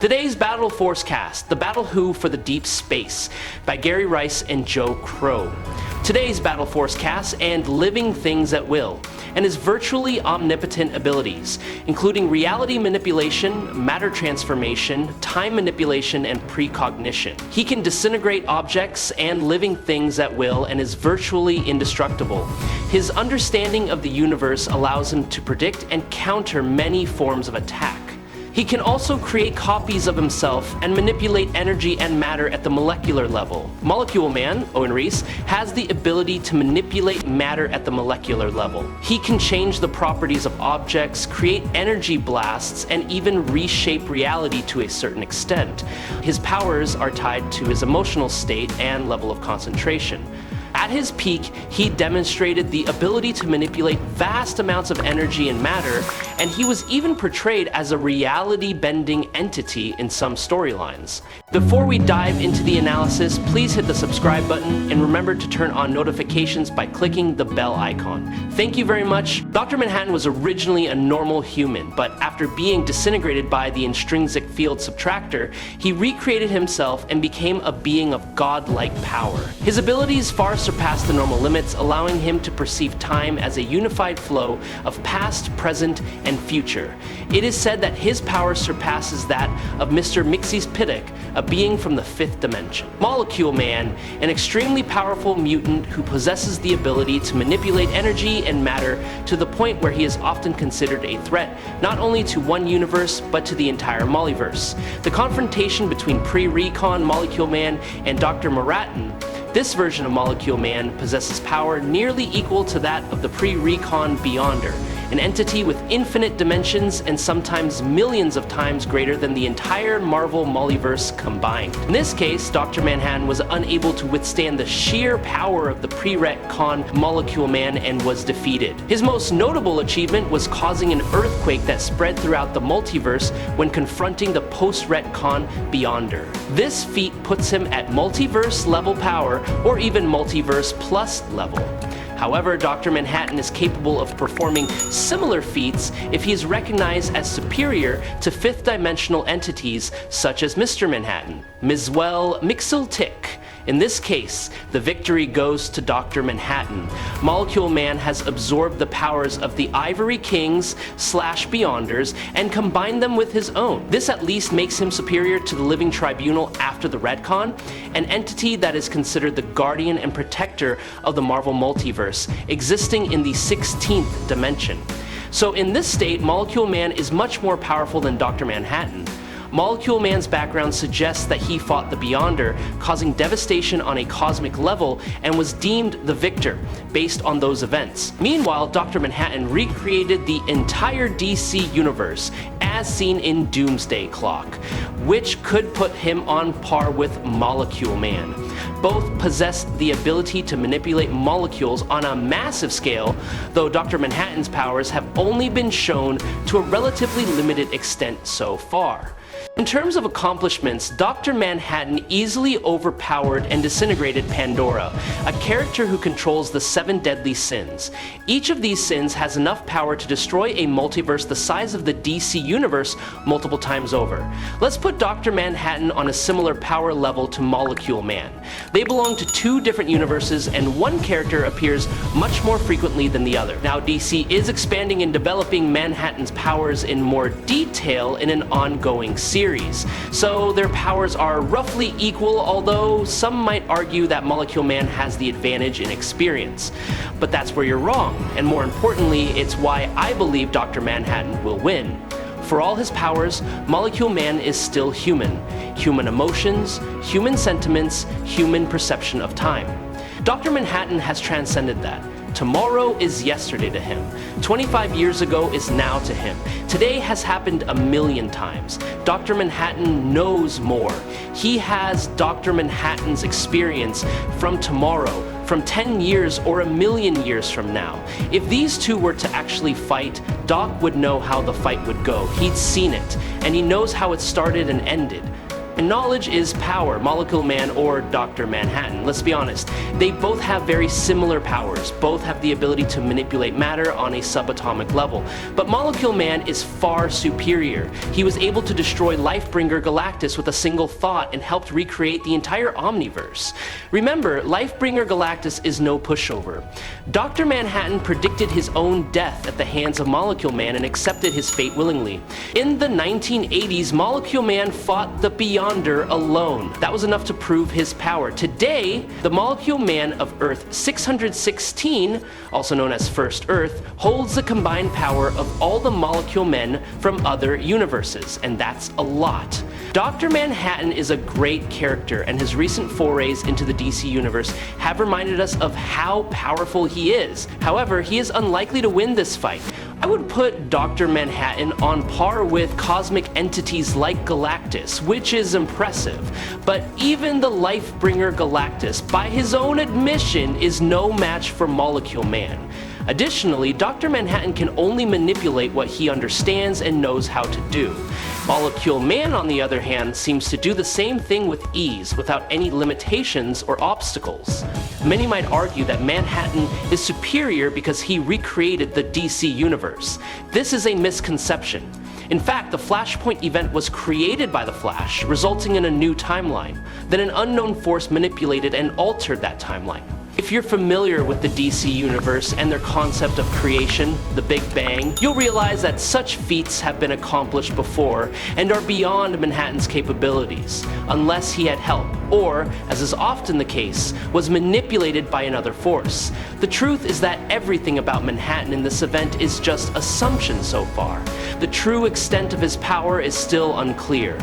Today's Battle Force cast, The Battle Who for the Deep Space by Gary Rice and Joe Crow. Today's Battle Force cast and Living Things at Will, and his virtually omnipotent abilities, including reality manipulation, matter transformation, time manipulation, and precognition. He can disintegrate objects and living things at will and is virtually indestructible. His understanding of the universe allows him to predict and counter many forms of attack. He can also create copies of himself and manipulate energy and matter at the molecular level. Molecule Man, Owen Reece, has the ability to manipulate matter at the molecular level. He can change the properties of objects, create energy blasts, and even reshape reality to a certain extent. His powers are tied to his emotional state and level of concentration. At his peak, he demonstrated the ability to manipulate vast amounts of energy and matter, and he was even portrayed as a reality-bending entity in some storylines. Before we dive into the analysis, please hit the subscribe button and remember to turn on notifications by clicking the bell icon. Thank you very much. Dr. Manhattan was originally a normal human, but after being disintegrated by the intrinsic field subtractor, he recreated himself and became a being of godlike power. His abilities far surpassed the normal limits, allowing him to perceive time as a unified flow of past, present, and future. It is said that his power surpasses that of Mr. Mxyzptlk, a being from the 5th dimension. Molecule Man, an extremely powerful mutant who possesses the ability to manipulate energy and matter to the point where he is often considered a threat not only to one universe but to the entire Multiverse. The confrontation between pre-recon Molecule Man and Dr. Manhattan. This version of Molecule Man possesses power nearly equal to that of the pre-recon Beyonder, an entity with infinite dimensions and sometimes millions of times greater than the entire Marvel Multiverse combined. In this case, Dr. Manhattan was unable to withstand the sheer power of the pre-retcon Molecule Man and was defeated. His most notable achievement was causing an earthquake that spread throughout the multiverse when confronting the post-retcon Beyonder. This feat puts him at multiverse level power, or even multiverse plus level. However, Dr. Manhattan is capable of performing similar feats if he is recognized as superior to 5th dimensional entities such as Mr. Manhattan, Mxyzptlk. In this case, the victory goes to Dr. Manhattan. Molecule Man has absorbed the powers of the Ivory Kings / Beyonders and combined them with his own. This at least makes him superior to the Living Tribunal after the retcon, an entity that is considered the guardian and protector of the Marvel Multiverse, existing in the 16th dimension. So in this state, Molecule Man is much more powerful than Dr. Manhattan. Molecule Man's background suggests that he fought the Beyonder, causing devastation on a cosmic level, and was deemed the victor based on those events. Meanwhile, Dr. Manhattan recreated the entire DC universe as seen in Doomsday Clock, which could put him on par with Molecule Man. Both possess the ability to manipulate molecules on a massive scale, though Dr. Manhattan's powers have only been shown to a relatively limited extent so far. In terms of accomplishments, Dr. Manhattan easily overpowered and disintegrated Pandora, a character who controls the 7 deadly sins. Each of these sins has enough power to destroy a multiverse the size of the DC universe multiple times over. Let's put Dr. Manhattan on a similar power level to Molecule Man. They belong to 2 different universes, and one character appears much more frequently than the other. Now, DC is expanding and developing Manhattan's powers in more detail in an ongoing series. So their powers are roughly equal, although some might argue that Molecule Man has the advantage in experience. But that's where you're wrong, and more importantly, it's why I believe Dr. Manhattan will win. For all his powers, Molecule Man is still human. Human emotions, human sentiments, human perception of time. Dr. Manhattan has transcended that. Tomorrow is yesterday to him. 25 years ago is now to him. Today has happened a million times. Dr. Manhattan knows more. He has Dr. Manhattan's experience from tomorrow, from 10 years or a million years from now. If these two were to actually fight, Doc would know how the fight would go. He'd seen it, and he knows how it started and ended. And knowledge is power, Molecule Man or Dr. Manhattan. Let's be honest, they both have very similar powers. Both have the ability to manipulate matter on a subatomic level. But Molecule Man is far superior. He was able to destroy Lifebringer Galactus with a single thought and helped recreate the entire Omniverse. Remember, Lifebringer Galactus is no pushover. Dr. Manhattan predicted his own death at the hands of Molecule Man and accepted his fate willingly. In the 1980s, Molecule Man fought the Beyonder alone. That was enough to prove his power. Today, the Molecule Man of Earth 616, also known as First Earth, holds the combined power of all the Molecule Men from other universes, and that's a lot. Dr. Manhattan is a great character, and his recent forays into the DC Universe have reminded us of how powerful he is. However, he is unlikely to win this fight. I would put Dr. Manhattan on par with cosmic entities like Galactus, which is impressive. But even the Lifebringer Galactus, by his own admission, is no match for Molecule Man. Additionally, Dr. Manhattan can only manipulate what he understands and knows how to do. Molecule Man, on the other hand, seems to do the same thing with ease, without any limitations or obstacles. Many might argue that Manhattan is superior because he recreated the DC Universe. This is a misconception. In fact, the Flashpoint event was created by the Flash, resulting in a new timeline. Then an unknown force manipulated and altered that timeline. If you're familiar with the DC Universe and their concept of creation, the Big Bang, you'll realize that such feats have been accomplished before and are beyond Manhattan's capabilities, unless he had help, or, as is often the case, was manipulated by another force. The truth is that everything about Manhattan in this event is just assumption so far. The true extent of his power is still unclear.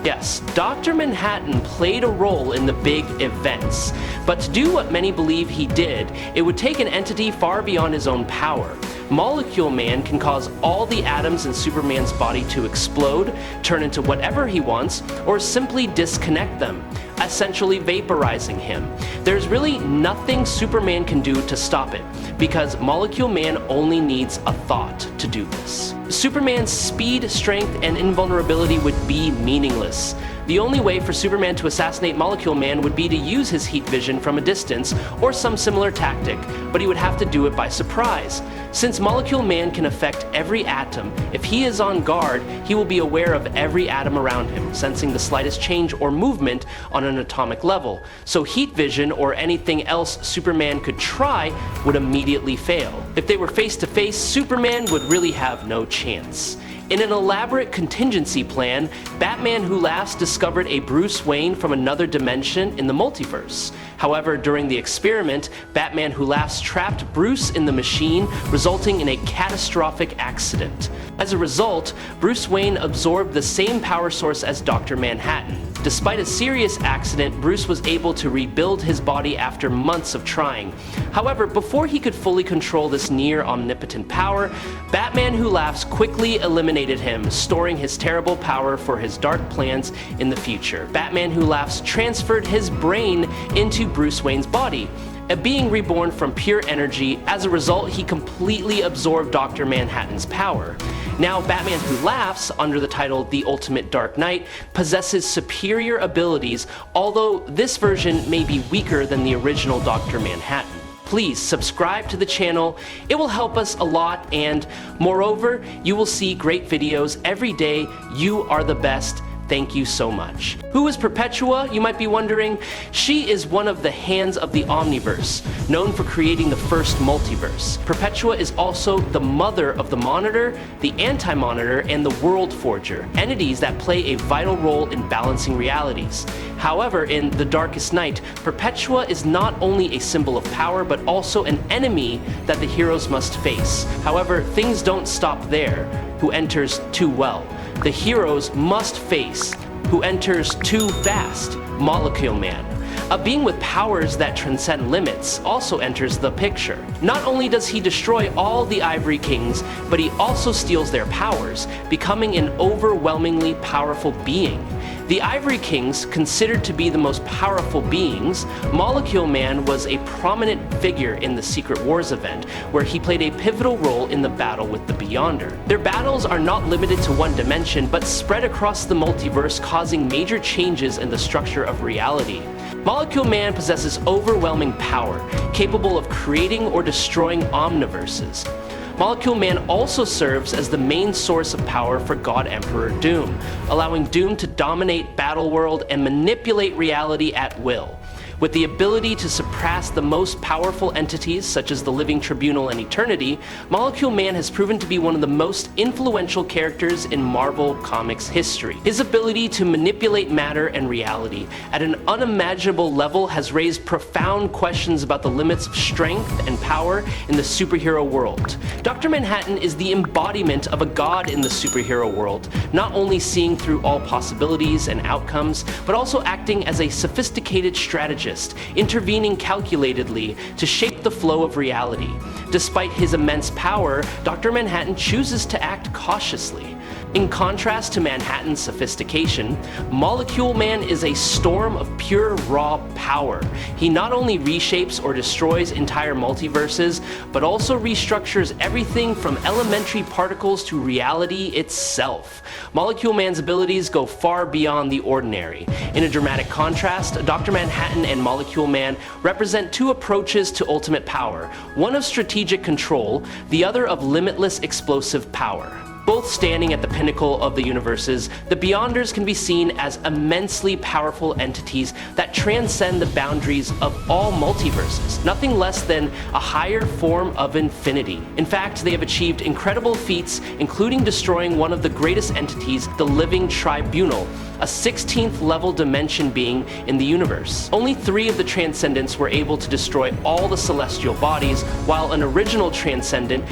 Yes, Dr. Manhattan played a role in the big events, but to do what many believe he did, it would take an entity far beyond his own power. Molecule Man can cause all the atoms in Superman's body to explode, turn into whatever he wants, or simply disconnect them, essentially vaporizing him. There's really nothing Superman can do to stop it, because Molecule Man only needs a thought to do this. Superman's speed, strength, and invulnerability would be meaningless. The only way for Superman to assassinate Molecule Man would be to use his heat vision from a distance or some similar tactic, but he would have to do it by surprise. Since Molecule Man can affect every atom, if he is on guard, he will be aware of every atom around him, sensing the slightest change or movement on an atomic level. So heat vision or anything else Superman could try would immediately fail. If they were face to face, Superman would really have no chance. In an elaborate contingency plan, Batman Who Laughs discovered a Bruce Wayne from another dimension in the multiverse. However, during the experiment, Batman Who Laughs trapped Bruce in the machine, resulting in a catastrophic accident. As a result, Bruce Wayne absorbed the same power source as Dr. Manhattan. Despite a serious accident, Bruce was able to rebuild his body after months of trying. However, before he could fully control this near-omnipotent power, Batman Who Laughs quickly eliminated him, storing his terrible power for his dark plans in the future. Batman Who Laughs transferred his brain into Bruce Wayne's body, a being reborn from pure energy. As a result, he completely absorbed Dr. Manhattan's power. Now, Batman Who Laughs, under the title The Ultimate Dark Knight, possesses superior abilities, although this version may be weaker than the original Dr. Manhattan. Please subscribe to the channel, it will help us a lot, and moreover, you will see great videos every day. You are the best. Thank you so much. Who is Perpetua, you might be wondering? She is one of the hands of the Omniverse, known for creating the first multiverse. Perpetua is also the mother of the Monitor, the Anti-Monitor, and the World Forger, entities that play a vital role in balancing realities. However, in The Darkest Night, Perpetua is not only a symbol of power, but also an enemy that the heroes must face. However, things don't stop there. Who enters too well? The heroes must face who enters too fast, Molecule Man. A being with powers that transcend limits also enters the picture. Not only does he destroy all the Ivory Kings, but he also steals their powers, becoming an overwhelmingly powerful being. The Ivory Kings, considered to be the most powerful beings, Molecule Man was a prominent figure in the Secret Wars event, where he played a pivotal role in the battle with the Beyonder. Their battles are not limited to one dimension, but spread across the multiverse, causing major changes in the structure of reality. Molecule Man possesses overwhelming power, capable of creating or destroying omniverses. Molecule Man also serves as the main source of power for God Emperor Doom, allowing Doom to dominate Battleworld and manipulate reality at will. With the ability to suppress the most powerful entities such as the Living Tribunal and Eternity, Molecule Man has proven to be one of the most influential characters in Marvel Comics history. His ability to manipulate matter and reality at an unimaginable level has raised profound questions about the limits of strength and power in the superhero world. Dr. Manhattan is the embodiment of a god in the superhero world, not only seeing through all possibilities and outcomes, but also acting as a sophisticated strategist, intervening calculatedly to shape the flow of reality. Despite his immense power, Dr. Manhattan chooses to act cautiously. In contrast to Manhattan's sophistication, Molecule Man is a storm of pure raw power. He not only reshapes or destroys entire multiverses, but also restructures everything from elementary particles to reality itself. Molecule Man's abilities go far beyond the ordinary. In a dramatic contrast, Dr. Manhattan and Molecule Man represent two approaches to ultimate power, one of strategic control, the other of limitless explosive power. Both standing at the pinnacle of the universes, the Beyonders can be seen as immensely powerful entities that transcend the boundaries of all multiverses, nothing less than a higher form of infinity. In fact, they have achieved incredible feats, including destroying one of the greatest entities, the Living Tribunal, a 16th level dimension being in the universe. Only 3 of the Transcendents were able to destroy all the celestial bodies, while an original Transcendent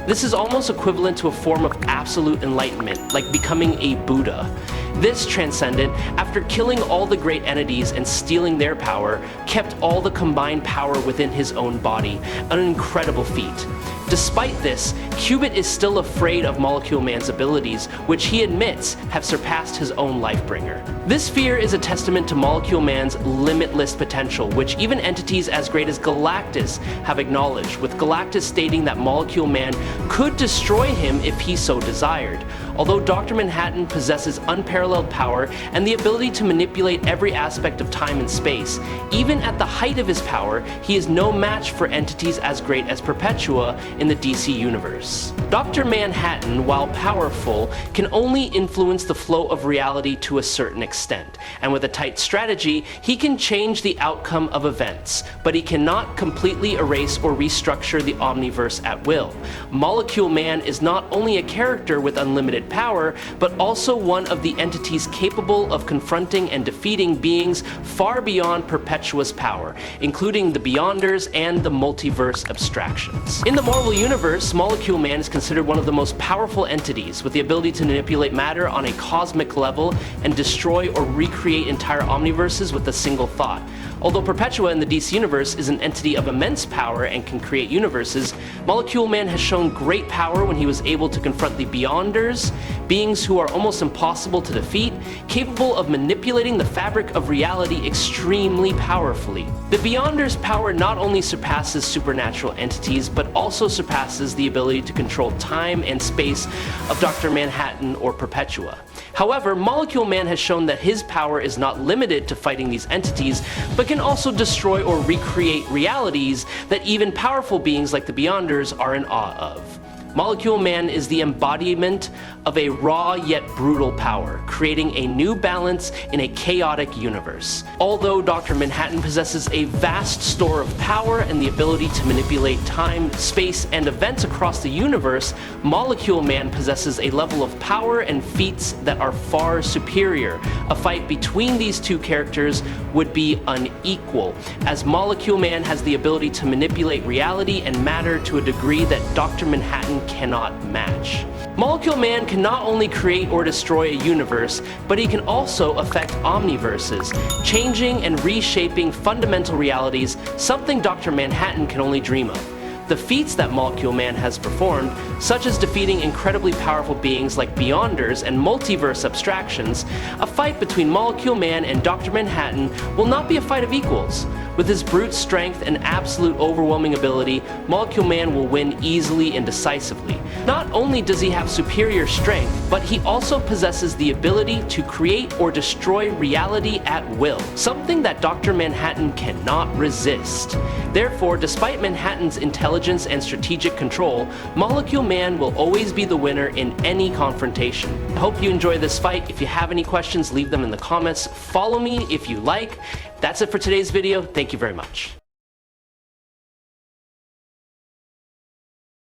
this is almost equivalent to a form of absolute enlightenment, like becoming a Buddha. This Transcendent, after killing all the great entities and stealing their power, kept all the combined power within his own body, an incredible feat. Despite this, Cubit is still afraid of Molecule Man's abilities, which he admits have surpassed his own Lifebringer. This fear is a testament to Molecule Man's limitless potential, which even entities as great as Galactus have acknowledged, with Galactus stating that Molecule Man could destroy him if he so desired. Although Dr. Manhattan possesses unparalleled power and the ability to manipulate every aspect of time and space, even at the height of his power, he is no match for entities as great as Perpetua in the DC universe. Dr. Manhattan, while powerful, can only influence the flow of reality to a certain extent, and with a tight strategy, he can change the outcome of events, but he cannot completely erase or restructure the omniverse at will. Molecule Man is not only a character with unlimited power, but also one of the entities capable of confronting and defeating beings far beyond Perpetua's power, including the Beyonders and the multiverse abstractions. In the Marvel Universe, Molecule Man is considered one of the most powerful entities, with the ability to manipulate matter on a cosmic level and destroy or recreate entire omniverses with a single thought. Although Perpetua in the DC Universe is an entity of immense power and can create universes, Molecule Man has shown great power when he was able to confront the Beyonders, beings who are almost impossible to defeat, capable of manipulating the fabric of reality extremely powerfully. The Beyonders' power not only surpasses supernatural entities, but also surpasses the ability to control time and space of Dr. Manhattan or Perpetua. However, Molecule Man has shown that his power is not limited to fighting these entities, but can also destroy or recreate realities that even powerful beings like the Beyonders are in awe of. Molecule Man is the embodiment of a raw yet brutal power, creating a new balance in a chaotic universe. Although Dr. Manhattan possesses a vast store of power and the ability to manipulate time, space, and events across the universe, Molecule Man possesses a level of power and feats that are far superior. A fight between these two characters would be unequal, as Molecule Man has the ability to manipulate reality and matter to a degree that Dr. Manhattan cannot match. Molecule Man can not only create or destroy a universe, but he can also affect omniverses, changing and reshaping fundamental realities, something Dr. Manhattan can only dream of. The feats that Molecule Man has performed such as defeating incredibly powerful beings like Beyonders and Multiverse abstractions, a fight between Molecule Man and Dr. Manhattan will not be a fight of equals. With his brute strength and absolute overwhelming ability, Molecule Man will win easily and decisively. Not only does he have superior strength, but he also possesses the ability to create or destroy reality at will, something that Dr. Manhattan cannot resist. Therefore, despite Manhattan's intelligence and strategic control, Molecule Man will always be the winner in any confrontation. I hope you enjoy this fight. If you have any questions, leave them in the comments. Follow me if you like. That's it for today's video. Thank you very much.